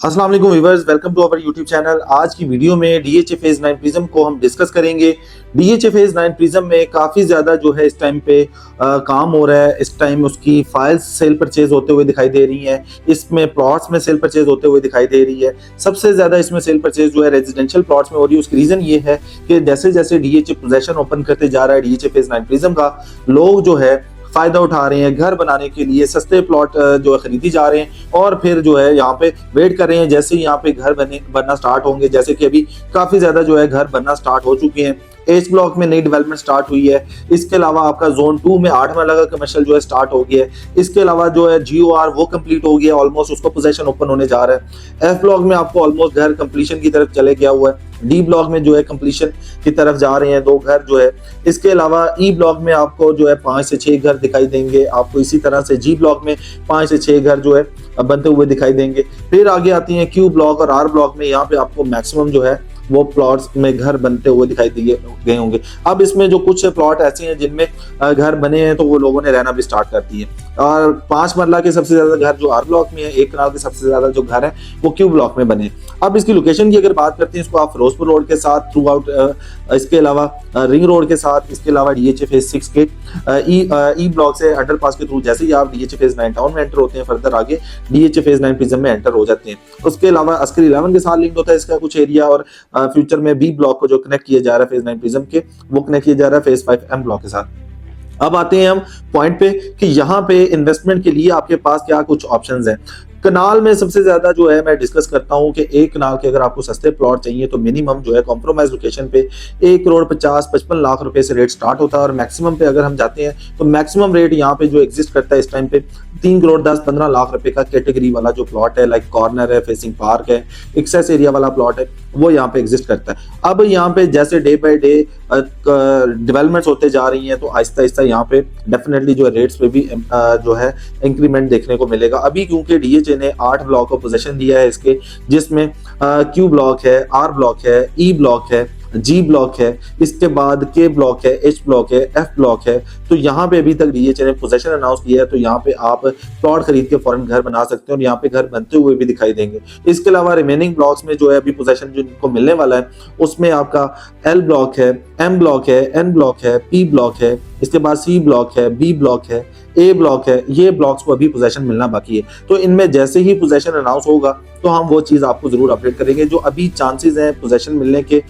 अस्सलाम वालेकुम viewers, welcome to our YouTube channel. आज की वीडियो में डीएचए फेज 9 प्रिज्म को हम डिस्कस करेंगे। डीएचए फेज 9 प्रिज्म में काफ़ी ज़्यादा जो है इस टाइम पे काम हो रहा है। इस टाइम उसकी फाइल्स सेल परचेज होते हुए दिखाई दे रही हैं, इसमें प्लॉट्स में सेल परचेज होते हुए दिखाई दे रही है। सबसे ज़्यादा इसमें सेल परचेज जो है रेजिडेंशियल प्लॉट्स में हो रही है। उसकी रीज़न ये है कि जैसे जैसे डीएचए पोजेशन ओपन करते जा रहा है डीएचए फेज 9 प्रिज्म का, लोग जो है फायदा उठा रहे हैं, घर बनाने के लिए सस्ते प्लॉट जो है खरीदी जा रहे हैं और फिर जो है यहाँ पे वेट कर रहे हैं जैसे ही यहाँ पे घर बनना स्टार्ट होंगे। जैसे कि अभी काफी ज्यादा जो है घर बनना स्टार्ट हो चुके हैं। एच ब्लॉक में नई डेवलपमेंट स्टार्ट हुई है। इसके अलावा आपका जोन 2 में 8 मरला का कमर्शियल जो है स्टार्ट हो गया है। इसके अलावा जो है GOR वो कंप्लीट हो गया, ऑलमोस्ट उसका पोजीशन ओपन होने जा रहा है। एफ ब्लॉक में आपको ऑलमोस्ट घर कंप्लीशन की तरफ चले गया हुआ है। डी ब्लॉक में जो है कंप्लीशन की तरफ जा रहे हैं 2 घर जो है। इसके अलावा ई ब्लॉक में आपको जो है 5 से 6 घर दिखाई देंगे। आपको इसी तरह से जी ब्लॉक में 5 से 6 घर जो है बनते हुए दिखाई देंगे। फिर आगे आती हैं क्यू ब्लॉक और आर ब्लॉक में। यहाँ पे आपको मैक्सिमम जो है वो प्लॉट्स में घर बनते हुए दिखाई गए होंगे। अब इसमें जो कुछ प्लॉट ऐसे हैं जिनमें घर बने हैं तो वो लोगों ने रहना भी स्टार्ट कर दिए। और 5 मरला के सबसे ज्यादा घर जो आर ब्लॉक में है, 1 कनाल के सबसे ज्यादा जो घर है वो क्यू ब्लॉक में बने। अब इसकी लोकेशन की अगर बात करते हैं, इसको आप फिरोजपुर रोड के साथ थ्रू आउट, इसके अलावा रिंग रोड के साथ, इसके अलावा डीएचए फेज 6 के ई ब्लॉक से अंडरपास के थ्रू जैसे ही आप डीएचए फेज 9 टाउन में एंटर होते हैं, फर्दर आगे डीएचए फेज 9 प्रिज्म में एंटर हो जाते हैं। उसके अलावा अस्कर 11 के साथ लिंक होता है इसका कुछ एरिया, और फ्यूचर में बी ब्लॉक को जो कनेक्ट किया जा रहा है फेज 9 प्रिज्म के, वो कनेक्ट किया जा रहा है फेज 5 एम ब्लॉक के साथ। अब आते हैं हम पॉइंट पे कि यहाँ पे इन्वेस्टमेंट के लिए आपके पास क्या कुछ ऑप्शंस हैं। कनाल में सबसे ज्यादा जो है मैं डिस्कस करता हूँ कि 1 कनाल के अगर आपको सस्ते प्लॉट चाहिए तो मिनिमम जो है कॉम्प्रोमाइज लोकेशन पे 1,50,55 लाख रुपए से रेट स्टार्ट होता है। और मैक्सिमम पे अगर हम जाते हैं तो मैक्सिमम रेट यहाँ पे जो एग्जिस्ट करता है इस टाइम पे 3,10,15 लाख रुपए का कैटेगरी वाला जो प्लॉट है, लाइक कॉर्नर है, फेसिंग पार्क है, एक्सेस एरिया वाला प्लॉट है, वो यहाँ पे एग्जिस्ट करता है। अब यहाँ पे जैसे डे बाय डे डेवलपमेंट्स होते जा रही हैं तो आहिस्ता आहिस्ता यहाँ पे डेफिनेटली जो रेट्स पे भी जो है इंक्रीमेंट देखने को मिलेगा। अभी क्योंकि डीएचए ने 8 ब्लॉक को पोजीशन दिया है इसके, जिसमें क्यू ब्लॉक है, आर ब्लॉक है, ई ब्लॉक है, जी ब्लॉक है, इसके बाद के ब्लॉक है, एच ब्लॉक है, एफ ब्लॉक है। तो यहाँ पे अभी तक डीएचए ने पोजीशन अनाउंस किया है, तो यहाँ पे आप प्लॉट खरीद के फौरन घर बना सकते हैं और यहाँ पे घर बनते हुए भी दिखाई देंगे। इसके अलावा रिमेनिंग ब्लॉक्स में जो है अभी पोजीशन जो इनको मिलने वाला है उसमें आपका एल ब्लॉक है, एम ब्लॉक है, एन ब्लॉक है, पी ब्लॉक है, इसके बाद सी ब्लॉक है, बी ब्लॉक है, ए ब्लॉक है। ये ब्लॉक्स को अभी पोजीशन मिलना बाकी है। तो इनमें जैसे ही पोजीशन अनाउंस होगा तो हम वो चीज आपको जरूर अपडेट करेंगे। जो अभी चांसेस हैं पोजीशन मिलने के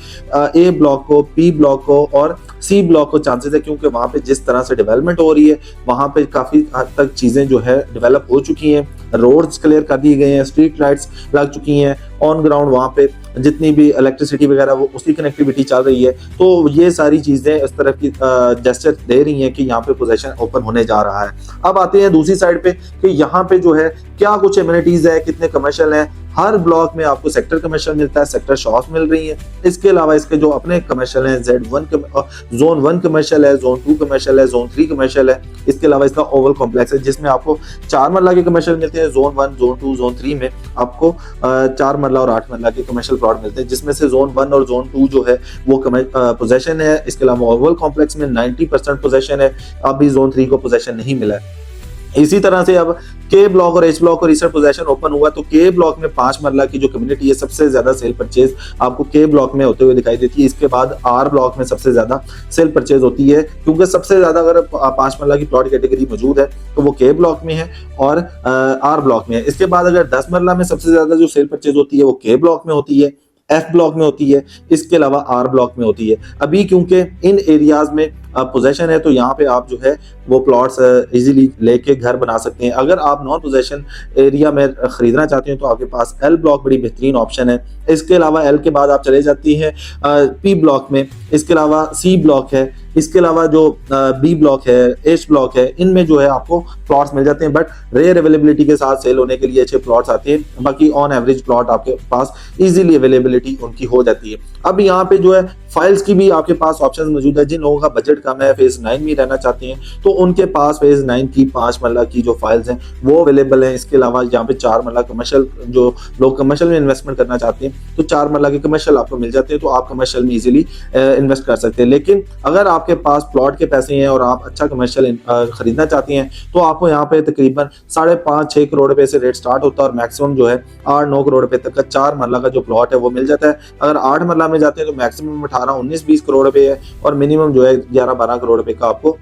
ए ब्लॉक को, पी ब्लॉक को और सी ब्लॉक को चांसेस है, क्योंकि वहां पे जिस तरह से डेवलपमेंट हो रही है वहां पे काफी हद तक चीजें जो है डेवलप हो चुकी हैं। रोड्स क्लियर कर दिए गए हैं, स्ट्रीट लाइट्स लग चुकी हैं, ऑन ग्राउंड वहां पे जितनी भी इलेक्ट्रिसिटी वगैरह वो उसकी कनेक्टिविटी चल रही है। तो ये सारी चीजें इस तरह की जेस्चर दे रही हैं कि यहाँ पे पोजीशन ओपन होने जा रहा है। अब आते हैं दूसरी साइड पे कि यहाँ पे जो है क्या कुछ एमिनिटीज है, कितने कमर्शियल हैं। हर ब्लॉक में आपको सेक्टर कमर्शियल मिलता है, सेक्टर शॉप्स मिल रही है। इसके अलावा इसके जो अपने कमर्शियल हैं, जोन 1 कमर्शियल है, जोन 2 कमर्शियल है, जोन 3 कमर्शियल है। इसके अलावा इसका ओवल कॉम्प्लेक्स है जिसमें आपको 4 मरला के कमर्शियल मिलते हैं। जोन 1, जोन 2, जोन 3 में आपको 4 मरला और 8 मरला के कमर्शियल प्लॉट मिलते हैं, जिसमें से जोन 1 और जोन 2 जो है वो पोजेशन है। इसके अलावा ओवल कॉम्प्लेक्स में 90% पोजेशन है। अभी जोन 3 को पोजेशन नहीं मिला है। इसी तरह से अब के ब्लॉक और एच ब्लॉक को रिसेंट पोजीशन ओपन हुआ तो के ब्लॉक में 5 मरला की जो कम्युनिटी है सबसे ज्यादा सेल परचेज आपको के ब्लॉक में होते हुए दिखाई देती है। इसके बाद आर ब्लॉक में सबसे ज्यादा सेल परचेज होती है, क्योंकि सबसे ज्यादा अगर 5 मरला की प्लॉट कैटेगरी मौजूद है तो वो के ब्लॉक में है और आर ब्लॉक में है। इसके बाद अगर 10 मरला में सबसे ज्यादा जो सेल परचेज होती है वो के ब्लॉक में होती है, एफ ब्लॉक में होती है, इसके अलावा आर ब्लॉक में होती है। अभी क्योंकि इन एरियाज में पोजेशन है तो यहाँ पे आप जो है वो प्लॉट्स इजीली लेके घर बना सकते हैं। अगर आप नॉन पोजेशन एरिया में खरीदना चाहते हैं तो आपके पास एल ब्लॉक बड़ी बेहतरीन ऑप्शन है। इसके अलावा एल के बाद आप चले जाती हैं पी ब्लॉक में, इसके अलावा सी ब्लॉक है, इसके अलावा जो बी ब्लॉक है, एच ब्लॉक है, इनमें जो है आपको प्लॉट्स मिल जाते हैं, बट रेयर अवेलेबिलिटी के साथ सेल होने के लिए अच्छे प्लॉट्स आते हैं। बाकी ऑन एवरेज प्लॉट आपके पास इजीली अवेलेबिलिटी उनकी हो जाती है। अब यहाँ पे जो है फाइल्स की भी आपके पास ऑप्शन मौजूद है। जिन लोगों का बजट कम है, फेज 9 में रहना चाहते हैं, तो उनके पास फेज 9 की 5 मरला की जो फाइल्स हैं वो अवेलेबल हैं। इसके अलावा यहाँ पे 4 मरला कमर्शियल, जो लोग कमर्शियल में इन्वेस्टमेंट करना चाहते हैं तो 4 मरला के कमर्शियल आपको मिल जाते हैं, तो आप कमर्शियल में इजीली इन्वेस्ट कर सकते हैं। लेकिन अगर आपके आपके पास प्लॉट के पैसे हैं और आप अच्छा कमर्शियल खरीदना चाहती हैं तो आपको यहाँ पे तकरीबन 5.5-6 करोड़ रुपए से रेट स्टार्ट होता है और मैक्सिमम जो है 8-9 करोड़ रुपए तक का 4 मरला का जो प्लॉट है वो मिल जाता है। अगर 8 मरला में जाते हैं तो मैक्सिमम 18-19-20 करोड़ रुपए है और मिनिमम जो है 11-12 करोड़ रुपए का आपको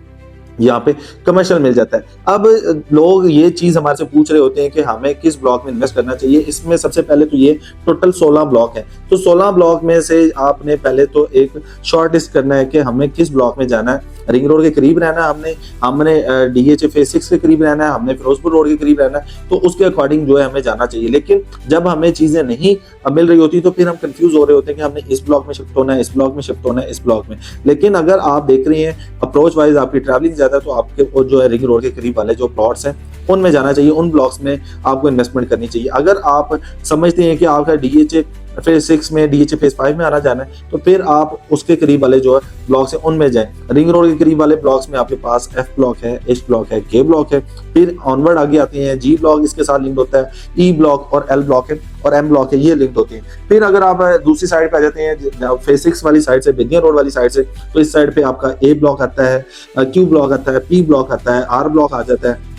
यहाँ पे कमर्शियल मिल जाता है। अब लोग ये चीज हमारे से पूछ रहे होते हैं कि हमें किस ब्लॉक में इन्वेस्ट करना चाहिए। इसमें सबसे पहले तो ये टोटल 16 ब्लॉक है, तो 16 ब्लॉक में से आपने पहले तो एक शॉर्ट लिस्ट करना है कि हमें किस ब्लॉक में जाना है। रिंग रोड के करीब रहना है, हमने DHA फेज 6 के करीब रहना है, हमने फिरोजपुर रोड के करीब रहना है, तो उसके अकॉर्डिंग जो है हमें जाना चाहिए। लेकिन जब हमें चीजें नहीं मिल रही होती तो फिर हम कंफ्यूज हो रहे होते हैं कि हमने इस ब्लॉक में शिफ्ट होना है, इस ब्लॉक में शिफ्ट होना है, इस ब्लॉक में। लेकिन अगर आप देख रहे हैं अप्रोच वाइज आपकी ट्रैवलिंग ज्यादा है तो आपके जो है रिंग रोड के करीब वाले जो प्लॉट्स हैं उनमें जाना चाहिए, उन ब्लॉक्स में आपको इन्वेस्टमेंट करनी चाहिए। अगर आप समझते हैं कि आपका DHA फेज 6 में DHA फेज 5 में आना जाना है तो फिर आप उसके करीब वाले जो है ब्लॉक्स है उनमें जाएं। रिंग रोड के करीब वाले ब्लॉक्स में आपके पास F ब्लॉक है, H ब्लॉक है, K ब्लॉक है, फिर ऑनवर्ड आगे आते हैं G ब्लॉक इसके साथ लिंक होता है, E ब्लॉक और L ब्लॉक है और M ब्लॉक है, ये लिंक होते हैं। फिर अगर आप दूसरी साइड पे आ जाते हैं फेज 6 वाली साइड से, बिंदिया रोड वाली साइड से, तो इस साइड पे आपका A ब्लॉक आता है, Q ब्लॉक आता है, P ब्लॉक आता है, R ब्लॉक आ जाता है।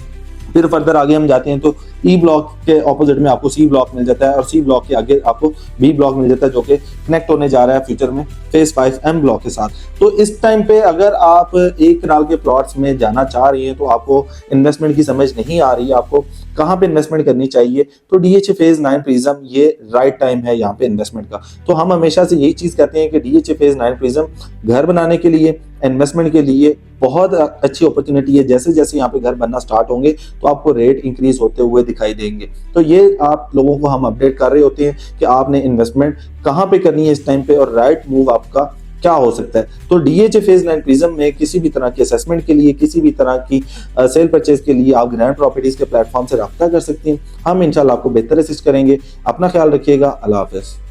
फिर फर्दर आगे हम जाते हैं तो E ब्लॉक के ऑपोजिट में आपको C ब्लॉक मिल जाता है और C ब्लॉक के आगे आपको B ब्लॉक मिल जाता है जो कि कनेक्ट होने जा रहा है फ्यूचर में फेज 5 M ब्लॉक के साथ। तो इस टाइम पे अगर आप एक कनाल के प्लॉट्स में जाना चाह रही हैं तो आपको इन्वेस्टमेंट की समझ नहीं आ रही है, आपको कहाँ पे इन्वेस्टमेंट करनी चाहिए, तो DHA फेज 9 प्रिज्म ये राइट टाइम है यहाँ पे इन्वेस्टमेंट का। तो हम हमेशा से यही चीज कहते हैं कि DHA फेज 9 प्रिज्म घर बनाने के लिए, इन्वेस्टमेंट के लिए बहुत अच्छी अपॉर्चुनिटी है। जैसे जैसे यहाँ पे घर बनना स्टार्ट होंगे तो आपको रेट इंक्रीज होते हुए दिखाई देंगे। तो ये आप लोगों को हम अपडेट कर रहे होते हैं कि आपने इन्वेस्टमेंट कहाँ पे करनी है इस टाइम पे और राइट मूव आपका क्या हो सकता है। तो DHA फेज 9 प्रिज्म में किसी भी तरह की असेसमेंट के लिए, किसी भी तरह की सेल परचेज के लिए आप ग्रैंड प्रॉपर्टीज के प्लेटफॉर्म से रब्ता कर सकते हैं। हम इंशाल्लाह आपको बेहतर असिस्ट करेंगे। अपना ख्याल रखिएगा। अल्लाह हाफिज़।